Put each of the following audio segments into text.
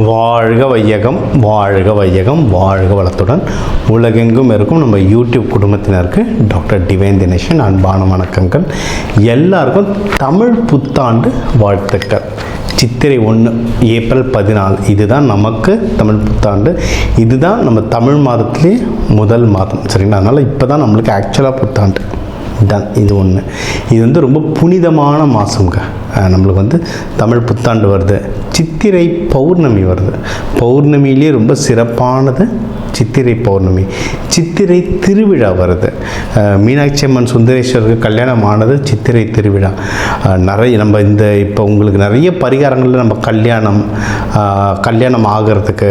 வாழ்க வையகம், வாழ்க வையகம், வாழ்க வளத்துடன் உலகெங்கும் இருக்கும் நம்ம யூடியூப் குடும்பத்தினருக்கு டாக்டர் டிவைன் தினேஷன் அன்பான வணக்கங்கள். எல்லாருக்கும் தமிழ் புத்தாண்டு வாழ்த்துக்கள். சித்திரை 1 ஏப்ரல் 14 இதுதான் நமக்கு தமிழ் புத்தாண்டு. இதுதான் நம்ம தமிழ் மாதத்திலே முதல் மாதம், சரிங்களா? அதனால் இப்போ தான் நம்மளுக்கு ஆக்சுவலாக புத்தாண்டு டன். இது ஒன்று. இது வந்து ரொம்ப புனிதமான மாதங்க. நம்மளுக்கு தமிழ் புத்தாண்டு வருது, சித்திரை பௌர்ணமி வருது. பௌர்ணமியிலே ரொம்ப சிறப்பானது சித்திரை பௌர்ணமி. சித்திரை திருவிழா வருது. மீனாட்சி அம்மன் சுந்தரேஸ்வருக்கு கல்யாணம் ஆனது சித்திரை திருவிழா. நிறைய நம்ம இப்போ உங்களுக்கு நிறைய பரிகாரங்களில் நம்ம கல்யாணம் ஆகிறதுக்கு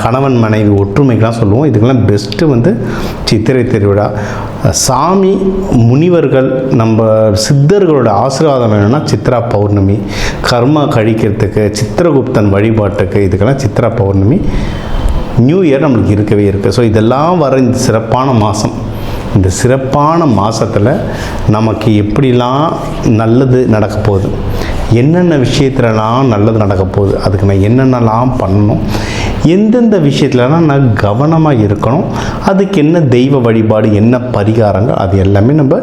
கணவன் மனைவி ஒற்றுமைக்கெலாம் சொல்லுவோம். இதுக்கெல்லாம் பெஸ்ட்டு சித்திரை திருவிழா. சாமி முனிவர்கள் நம்ம சித்தர்களோட ஆசீர்வாதம் வேணும்னா சித்ரா பௌர்ணமி. கர்மா கழிக்கிறதுக்கு சித்திரகுப்தன் வழிபாட்டுக்கு இதுக்கெல்லாம் சித்ரா பௌர்ணமி. நியூ இயர் நம்மளுக்கு இருக்கவே இருக்குது. ஸோ இதெல்லாம் வர இந்த சிறப்பான மாதம். இந்த சிறப்பான மாதத்தில் நமக்கு எப்படிலாம் நல்லது நடக்க போகுது, என்னென்ன விஷயத்துலலாம் நல்லது நடக்க போகுது, அதுக்கு நான் என்னென்னலாம் பண்ணணும், எந்தெந்த விஷயத்துலலாம் நான் கவனமாக இருக்கணும், அதுக்கு என்ன தெய்வ வழிபாடு, என்ன பரிகாரங்கள், அது எல்லாமே நம்ம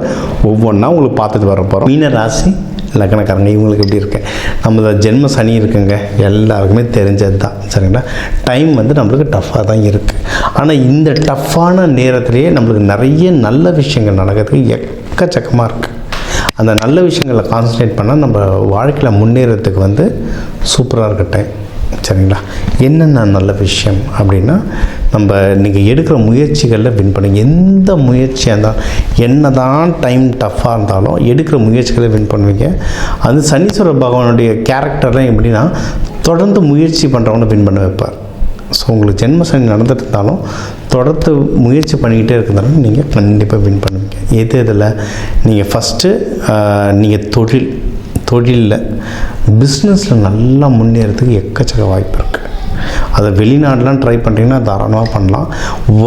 ஒவ்வொன்றா உங்களுக்கு பார்த்துட்டு வர போகிறோம். மீன ராசி லக்னக்காரங்க இவங்களுக்கு எப்படி இருக்கு, நம்ம ஜென்ம சனி இருக்குங்க, எல்லாருக்குமே தெரிஞ்சது தான், சரிங்களா? டைம் நம்மளுக்கு டஃப்பாக தான் இருக்குது. ஆனால் இந்த டஃப்பான நேரத்திலேயே நம்மளுக்கு நிறைய நல்ல விஷயங்கள் நடக்கிறதுக்கு எக்கச்சக்கமாக இருக்குது. அந்த நல்ல விஷயங்களை கான்சன்ட்ரேட் பண்ணால் நம்ம வாழ்க்கையில் முன்னேறதுக்கு சூப்பராக இருக்க டைம், சரிங்களா? என்னென்ன நல்ல விஷயம் அப்படின்னா, நீங்கள் எடுக்கிற முயற்சிகளில் வின் பண்ணுங்க. எந்த முயற்சியாக இருந்தாலும், என்ன தான் டைம் டஃப்பாக இருந்தாலும் எடுக்கிற முயற்சிகளை வின் பண்ணுவீங்க. அது சனீஸ்வர பகவானுடைய கேரக்டர்லாம் எப்படின்னா, தொடர்ந்து முயற்சி பண்ணுறவங்க வின் பண்ண வைப்பார். ஸோ உங்களுக்கு ஜென்ம சனி நடந்துட்டு இருந்தாலும் தொடர்ந்து முயற்சி பண்ணிக்கிட்டே இருக்கிறதாலும் நீங்கள் கண்டிப்பாக வின் பண்ணுவீங்க. இதில் நீங்கள் ஃபஸ்ட்டு நீங்கள் தொழிலில் பிஸ்னஸில் நல்லா முன்னேறதுக்கு எக்கச்சக்க வாய்ப்பு இருக்குது. அதை வெளிநாடுலாம் ட்ரை பண்ணுறீங்கன்னா தாராளமாக பண்ணலாம்.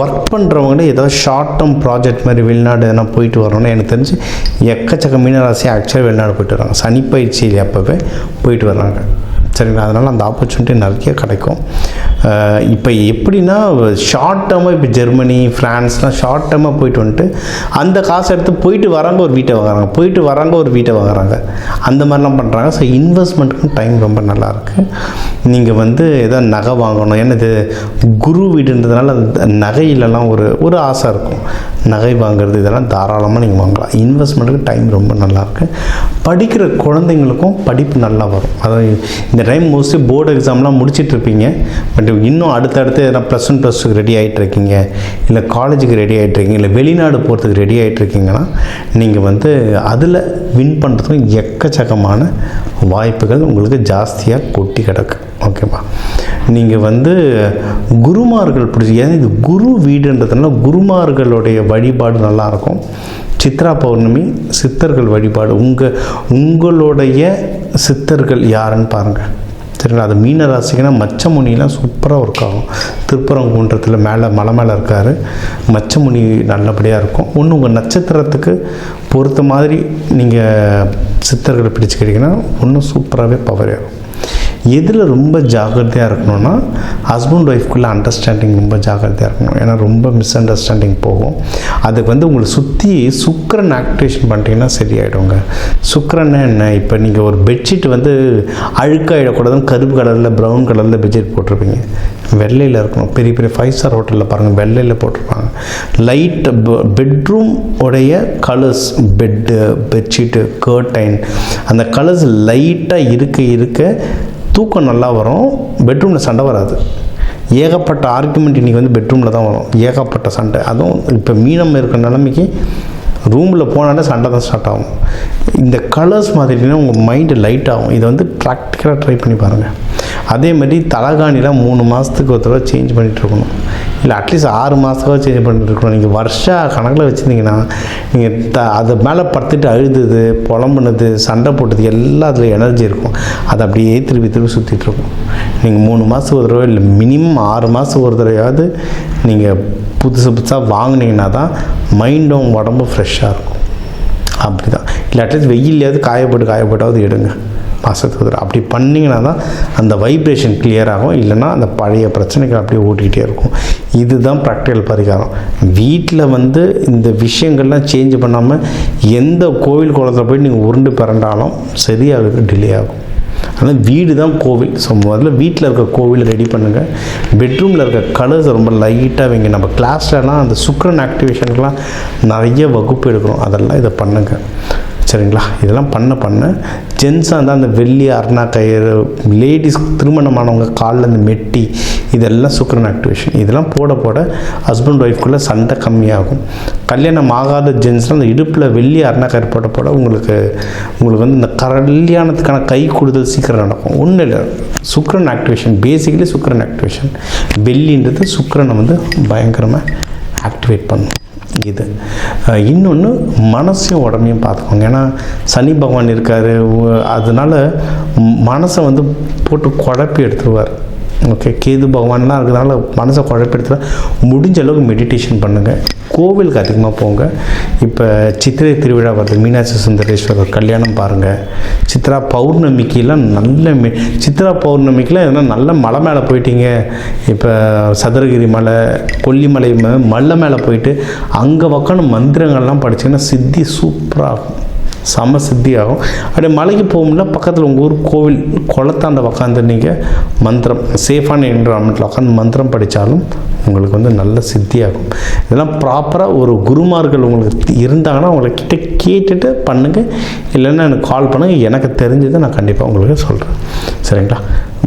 ஒர்க் பண்ணுறவங்களே ஏதாவது ஷார்ட் டேர்ம் ப்ராஜெக்ட் மாதிரி வெளிநாடு எதனா போயிட்டு வரணும்னு எனக்கு தெரிஞ்சு எக்கச்சக்க மீனராசி ஆக்சுவலாக வெளிநாடு போயிட்டு வராங்க. சனி பயிற்சியில் அப்போவே போயிட்டு வர்றாங்க, சரிங்களா? அதனால் அந்த ஆப்பர்ச்சுனிட்டி நிறைய கிடைக்கும். இப்போ எப்படின்னா, ஷார்ட் டேர்மாக இப்போ ஜெர்மனி ஃப்ரான்ஸ்லாம் ஷார்ட் டேர்மாக போயிட்டு வந்துட்டு அந்த காசை எடுத்து போயிட்டு வராங்க, ஒரு வீட்டை வாங்குறாங்க, அந்த மாதிரிலாம் பண்ணுறாங்க. ஸோ இன்வெஸ்ட்மெண்ட்டுக்கும் டைம் ரொம்ப நல்லாயிருக்கு. நீங்கள் எதாவது நகை வாங்கணும், ஏன்னா இது குரு வீடுன்றதுனால நகையிலலாம் ஒரு ஆசை இருக்கும். நகை வாங்குறது இதெல்லாம் தாராளமாக நீங்கள் வாங்கலாம். இன்வெஸ்ட்மெண்ட்டுக்கு டைம் ரொம்ப நல்லாயிருக்கு. படிக்கிற குழந்தைங்களுக்கும் படிப்பு நல்லா வரும். அதாவது இந்த டைம் மோஸ்ட்லி போர்டு எக்ஸாம்லாம் முடிச்சிட்ருப்பீங்க. பட் இன்னும் அடுத்தடுத்து எதனா +1 +2க்கு ரெடி ஆகிட்ருக்கீங்க, இல்லை காலேஜுக்கு ரெடி ஆகிட்ருக்கீங்க, இல்லை வெளிநாடு போகிறதுக்கு ரெடி ஆகிட்ருக்கீங்கன்னா நீங்கள் அதில் வின் பண்ணுறதுக்கும் எக்கச்சக்கமான வாய்ப்புகள் உங்களுக்கு ஜாஸ்தியாக கொட்டி கிடக்கு, ஓகேவா? நீங்கள் குருமார்கள் பிடிச்சி, ஏன்னா இது குரு வீடுன்றதுனால குருமார்களுடைய வழிபாடு நல்லாயிருக்கும். சித்ரா பௌர்ணமி சித்தர்கள் வழிபாடு. உங்களுடைய சித்தர்கள் யாருன்னு பாருங்கள், சரிங்களா? அது மீன ராசிக்குன்னா மச்சமுனிலாம் சூப்பராக ஒர்க் ஆகும். திருப்பரங்குன்றத்தில் மலை மேலே இருக்கார் மச்சமுனி, நல்லபடியாக இருக்கும். உங்கள் நட்சத்திரத்துக்கு பொறுத்த மாதிரி நீங்கள் சித்தர்களை பிடிச்சிக்கிட்டிங்கன்னா சூப்பராகவே பவர் ஆகும். எதில் ரொம்ப ஜாக்கிரதையாக இருக்கணும்னா, ஹஸ்பண்ட் ஒய்ஃப்குள்ளே அண்டர்ஸ்டாண்டிங் ரொம்ப ஜாக்கிரதையாக இருக்கணும். ஏன்னா ரொம்ப மிஸ் அண்டர்ஸ்டாண்டிங் போகும். அதுக்கு உங்களை சுற்றி சுக்கிரன் ஆக்டிவேஷன் பண்ணிட்டீங்கன்னா சரியாயிடுங்க. சுக்கிரன்னா என்ன, இப்போ நீங்கள் ஒரு பெட்ஷீட் அழுக்காயிடக்கூடாதுன்னு கருப்பு கலரில் ப்ரௌன் கலரில் பெட்ஷீட் போட்டிருப்பீங்க, வெள்ளையில் இருக்கணும். பெரிய பெரிய 5 ஸ்டார் ஹோட்டலில் பாருங்கள், வெள்ளையில் போட்டிருப்பாங்க. லைட் பெட்ரூம் உடைய கலர்ஸ், பெட்ஷீட்டு, கர்டைன், அந்த கலர்ஸ் லைட்டாக இருக்க தூக்கம் நல்லா வரும். பெட்ரூமில் சண்டை வராது. ஏகப்பட்ட ஆர்குமெண்ட் இன்றைக்கி பெட்ரூமில் தான் வரும், ஏகப்பட்ட சண்டை. அதுவும் இப்போ மீனம் இருக்கிற நிலைமைக்கு ரூமில் போனாலே சண்டை தான் ஸ்டார்ட் ஆகும். இந்த கலர்ஸ் மாதிரினா உங்கள் மைண்டு லைட் ஆகும். இதை ப்ராக்டிக்கலாக ட்ரை பண்ணி பாருங்கள். அதே மாதிரி தலகாணிலாம் 3 மாதத்துக்கு ஒரு தடவை சேஞ்ச் பண்ணிகிட்ருக்கணும், இல்லை அட்லீஸ்ட் 6 மாதத்துக்காக சேஞ்ச் பண்ணிட்டுருக்கணும். நீங்கள் வருஷ கணக்கில் வச்சுருந்தீங்கன்னா நீங்கள் அதை மேலே படுத்துட்டு அழுதுது, புலம்புனது, சண்டை போட்டது எல்லாம் அதில் எனர்ஜி இருக்கும். அது அப்படியே திருப்பி சுற்றிட்டுருக்கும். நீங்கள் 3 மாதத்துக்கு ஒரு தடவை, இல்லை மினிமம் 6 மாதத்துக்கு ஒரு தடவையாவது நீங்கள் புதுசாக வாங்கினீங்கன்னா தான் மைண்டும் உடம்பும் ஃப்ரெஷ்ஷாக இருக்கும். அப்படி தான். இல்லை அட்லீஸ்ட் வெயிலையாவது காயப்பட்டாவது எடுங்க, மாதத்துக்கு ஒரு அப்படி பண்ணிங்கன்னா தான் அந்த வைப்ரேஷன் கிளியர் ஆகும். இல்லைனா அந்த பழைய பிரச்சனைகள் அப்படியே ஓட்டிகிட்டே இருக்கும். இதுதான் ப்ராக்டிக்கல் பரிகாரம். வீட்டில் வந்து இந்த விஷயங்கள்லாம் சேஞ்ச் பண்ணாமல் எந்த கோவில் குளத்தில் போய் நீங்கள் உருண்டு பிறண்டாலும் சரியாகுது, டிலே ஆகும். ஆனால் வீடு தான் கோவில். ஸோ முதல்ல வீட்டில் இருக்க கோவில் ரெடி பண்ணுங்கள். பெட்ரூமில் இருக்க கலர்ஸை ரொம்ப லைட்டாக வைங்க. நம்ம கிளாஸ்லலாம் அந்த சுக்ரன் ஆக்டிவேஷனுக்கெலாம் நிறைய வகுப்பு எடுக்கிறோம், அதெல்லாம் இதை பண்ணுங்கள். சரிங்களா? இதெல்லாம் பண்ண ஜென்ஸாக இருந்தால் அந்த வெள்ளி அருணா கயிறு, லேடிஸ் திருமணமானவங்க காலில் அந்த மெட்டி, இதெல்லாம் சுக்ரன் ஆக்டிவேஷன். இதெல்லாம் போட ஹஸ்பண்ட் ஒய்ஃப்குள்ளே சண்டை கம்மியாகும். கல்யாணம் ஆகாத ஜென்ஸ்லாம் அந்த இடுப்பில் வெள்ளி அருணா கயிறு போட உங்களுக்கு வந்து இந்த கல்யாணத்துக்கான கை கூடுதல் சீக்கிரம் நடக்கும். ஒன்றும் இல்லை, சுக்ரன் ஆக்டிவேஷன். பேசிக்கலி சுக்ரன் ஆக்டிவேஷன். வெள்ளின்றது சுக்ரனை வந்து பயங்கரமாக ஆக்டிவேட் பண்ணும். இது இன்னொன்று மனசையும் உடம்பையும் பார்த்துக்கோங்க. ஏன்னா சனி பகவான் இருக்கார், அதனால் மனசை வந்து போட்டு குழப்பி எடுத்துருவார். ஓகே, கேது பகவான்லாம் இருக்கிறதுனால மனசை குழப்பி எடுத்துருவார். முடிஞ்ச அளவுக்கு மெடிடேஷன் பண்ணுங்கள், கோவிலுக்கு அதிகமாக போங்க. இப்போ சித்திரை திருவிழா வருது, மீனாட்சி சுந்தரேஸ்வரர் கல்யாணம் பாருங்கள். சித்ரா பௌர்ணமிக்கெலாம் சித்ரா பௌர்ணமிக்கெலாம் எதனா நல்ல மலை மேலே போயிட்டீங்க. இப்போ சதுரகிரி மலை, கொல்லிமலை மலை மேலே போயிட்டு அங்கே உக்காந்து மந்திரங்கள்லாம் படிச்சிங்கன்னா சித்தி சூப்பராகும், சம சித்தி ஆகும். அப்படியே மலைக்கு போகும்ல, பக்கத்தில் உங்கள் ஊர் கோவில் குளத்தாண்ட உக்காந்து நீங்கள் மந்திரம் சேஃபான என்விரான்மெண்ட்டில் உட்காந்து மந்திரம் படித்தாலும் உங்களுக்கு வந்து நல்ல சித்தியாகும். இதெல்லாம் ப்ராப்பராக ஒரு குருமார்கள் உங்களுக்கு இருந்தாங்கன்னா அவங்கக்கிட்ட கேட்டுட்டு பண்ணுங்கள். இல்லைன்னா எனக்கு கால் பண்ணுங்கள், எனக்கு தெரிஞ்சதை நான் கண்டிப்பாக உங்களுக்கு சொல்கிறேன். சரிங்களா?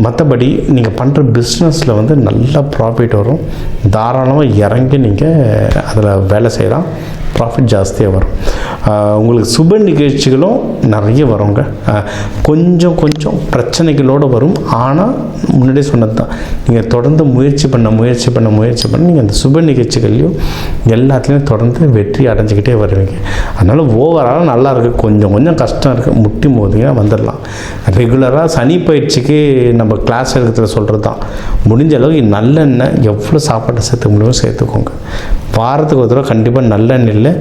மற்றபடி நீங்கள் பண்ணுற பிஸ்னஸில் வந்து நல்ல ப்ராஃபிட் வரும். தாராளமாக இறங்கி நீங்கள் அதில் வேலை செய்யலாம், ப்ராஃபிட் ஜாஸ்தியாக வரும். உங்களுக்கு சுப நிகழ்ச்சிகளும் நிறைய வருங்க. கொஞ்சம் பிரச்சனைகளோடு வரும். ஆனால் முன்னாடியே சொன்னது தான், நீங்கள் தொடர்ந்து முயற்சி பண்ண நீங்கள் அந்த சுப நிகழ்ச்சிகள்லையும் எல்லாத்துலேயும் தொடர்ந்து வெற்றி அடைஞ்சிக்கிட்டே வருவீங்க. அதனால் ஓவராலாக நல்லா இருக்குது. கொஞ்சம் கஷ்டம் இருக்குது, முட்டி மோதிங்கன்னா வந்துடலாம். ரெகுலராக சனி பயிற்சிக்கு நம்ம கிளாஸ் எடுக்கிறத சொல்கிறது தான், முடிஞ்ச அளவுக்கு நல்லெண்ணெய் எவ்வளோ சாப்பாட்டை சேர்த்துக்க முடியுமோ சேர்த்துக்கோங்க. வாரத்துக்கு ஒரு தடவை கண்டிப்பாக நல்லெண்ணெயில்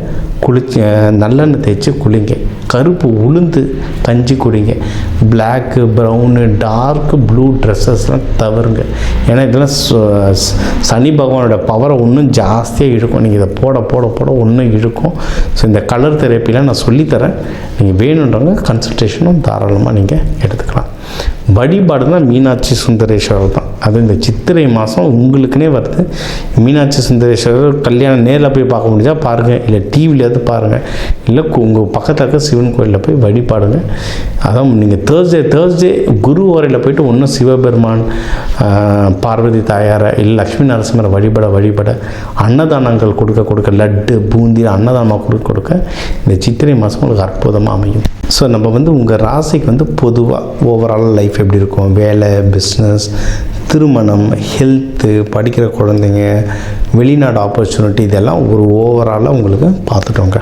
நல்லெண்ணெய் தேய்ச்சி குளிங்க. கருப்பு உளுந்து கஞ்சி குடிங்க. பிளாக்கு, ப்ரௌனு, டார்க்கு ப்ளூ ட்ரெஸ்ஸஸ்லாம் தவறுங்க. ஏன்னா இதெல்லாம் சனி பகவானோட பவரை இன்னும் ஜாஸ்தியாக இழுக்கும். நீங்கள் இதை போட இன்னும் இழுக்கும். ஸோ இந்த கலர் தெரப்பிலாம் நான் சொல்லித்தரேன். நீங்கள் வேணுன்றவங்க கன்சல்டேஷனும் தாராளமாக நீங்கள் எடுத்துக்கலாம். வழிபாடு தான் மீனாட்சி சுந்தரேஸ்வரர் தான். அது இந்த சித்திரை மாதம் உங்களுக்குன்னே வருது. மீனாட்சி சுந்தரேஸ்வரர் கல்யாணம் நேரில் போய் பார்க்க முடிஞ்சா பாருங்கள், இல்லை டிவிலேயாவது பாருங்கள், இல்லை உங்கள் பக்கத்தில் இருக்க சிவன் கோயிலில் போய் வழிபாடுங்க. அதான் நீங்கள் தேர்ஸ்டே குரு ஓரையில் போய்ட்டு ஒன்றும் சிவபெருமான், பார்வதி தாயாரை, இல்லை லக்ஷ்மி நரசிம்மரை வழிபட அன்னதானங்கள் கொடுக்க லட்டு பூந்தி அன்னதானமாக கொடுக்க இந்த சித்திரை மாதம் உங்களுக்கு அற்புதமாக அமையும். ஸோ நம்ம வந்து உங்கள் ராசிக்கு வந்து பொதுவாக ஓவரால் லைஃப் எப்படி இருக்கும், வேலை, பிஸ்னஸ், திருமணம், ஹெல்த்து, படிக்கிற குழந்தைங்க, வெளிநாடு ஆப்பர்ச்சுனிட்டி, இதெல்லாம் ஒரு ஓவராலாக உங்களுக்கு பார்த்துட்டோங்க.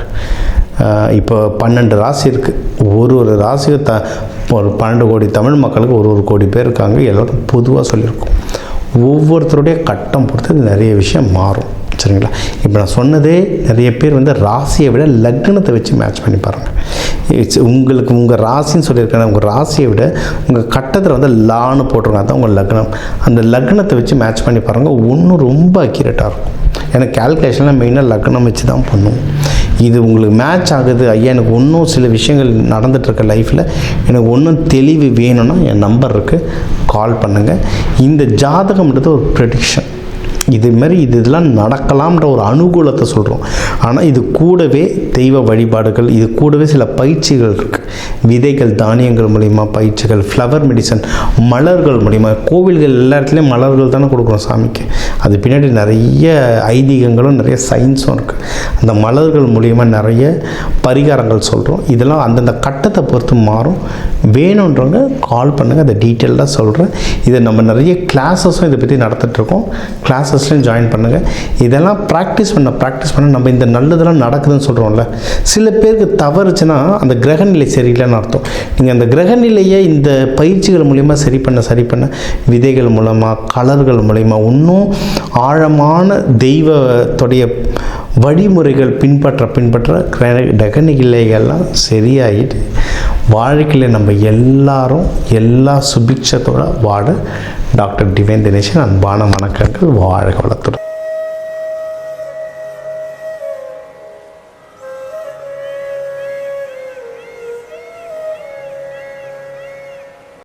இப்போ 12 ராசி இருக்குது. ஒரு ராசிக்கு ஒரு 12 கோடி தமிழ் மக்களுக்கு ஒரு கோடி பேர் இருக்காங்க. எல்லோரும் பொதுவாக சொல்லியிருக்கோம். ஒவ்வொருத்தருடைய கட்டம் பொறுத்து நிறைய விஷயம் மாறும். சரிங்களா? இப்போ நான் சொன்னதே நிறைய பேர் வந்து ராசியை விட லக்னத்தை வச்சு மேட்ச் பண்ணி பாருங்கள். உங்களுக்கு உங்கள் ராசின்னு சொல்லியிருக்கேன், உங்கள் ராசியை விட உங்கள் கட்டத்தில் வந்து லான்னு போட்டிருக்காங்க, அதான் உங்கள் லக்னம். அந்த லக்னத்தை வச்சு மேட்ச் பண்ணி பாருங்கள், ஒன்றும் ரொம்ப அக்யூரேட்டாக இருக்கும். ஏன்னா கேல்குலேஷன்லாம் மெயினாக லக்னம் வச்சு தான் பண்ணுவோம். இது உங்களுக்கு மேட்ச் ஆகுது, ஐயா எனக்கு இன்னும் சில விஷயங்கள் நடந்துகிட்ருக்க லைஃப்பில் எனக்கு ஒன்றும் தெளிவு வேணும்னா என் நம்பர் இருக்குது, கால் பண்ணுங்கள். இந்த ஜாதகம்ன்றது ஒரு ப்ரெடிக்ஷன். இதெல்லாம் நடக்கலாம்ன்ற ஒரு அனுகூலத்தை சொல்கிறோம். ஆனால் இது கூடவே தெய்வ வழிபாடுகள், இது கூடவே சில பயிற்சிகள் இருக்குது. விதைகள், தானியங்கள் மூலிமா பயிற்சிகள், ஃப்ளவர் மெடிசன், மலர்கள் மூலிமா. கோவில்கள் எல்லா இடத்துலையும் மலர்கள் தானே கொடுக்குறோம் சாமிக்கு. அது பின்னாடி நிறைய ஐதீகங்களும் நிறைய சயின்ஸும் இருக்குது. அந்த மலர்கள் மூலிமா நிறைய பரிகாரங்கள் சொல்கிறோம். இதெல்லாம் அந்தந்த கட்டத்தை பொறுத்து மாறும். வேணுன்றவங்க கால் பண்ணுங்கள், அதை டீட்டெயிலாக சொல்கிறேன். இதை நம்ம நிறைய கிளாஸஸும் இதை பற்றி நடத்திட்டுருக்கோம். கிளாஸஸ்லையும் ஜாயின் பண்ணுங்கள். இதெல்லாம் ப்ராக்டிஸ் பண்ண நம்ம இந்த நல்லதெல்லாம் நடக்குதுன்னு சொல்கிறோம்ல, சில பேருக்கு தவறுச்சுன்னா அந்த கிரகநிலை சரியில்லைன்னு அர்த்தம். நீங்கள் அந்த கிரகநிலையை இந்த பயிற்சிகள் மூலிமா சரி பண்ண விதைகள் மூலமாக, கலர்கள் மூலிமா, இன்னும் ஆழமான தெய்வத்துடைய வழிமுறைகள் பின்பற்ற கிரகநிலைகள்லாம் சரியாகிட்டு வாழ்க்கையில் நம்ம எல்லாரும் எல்லா சுபிட்சத்தோட வாழ டாக்டர் டிவைன் தினேஷன் அன்பான வணக்கங்கள். வாழ்க வளத்துடன்.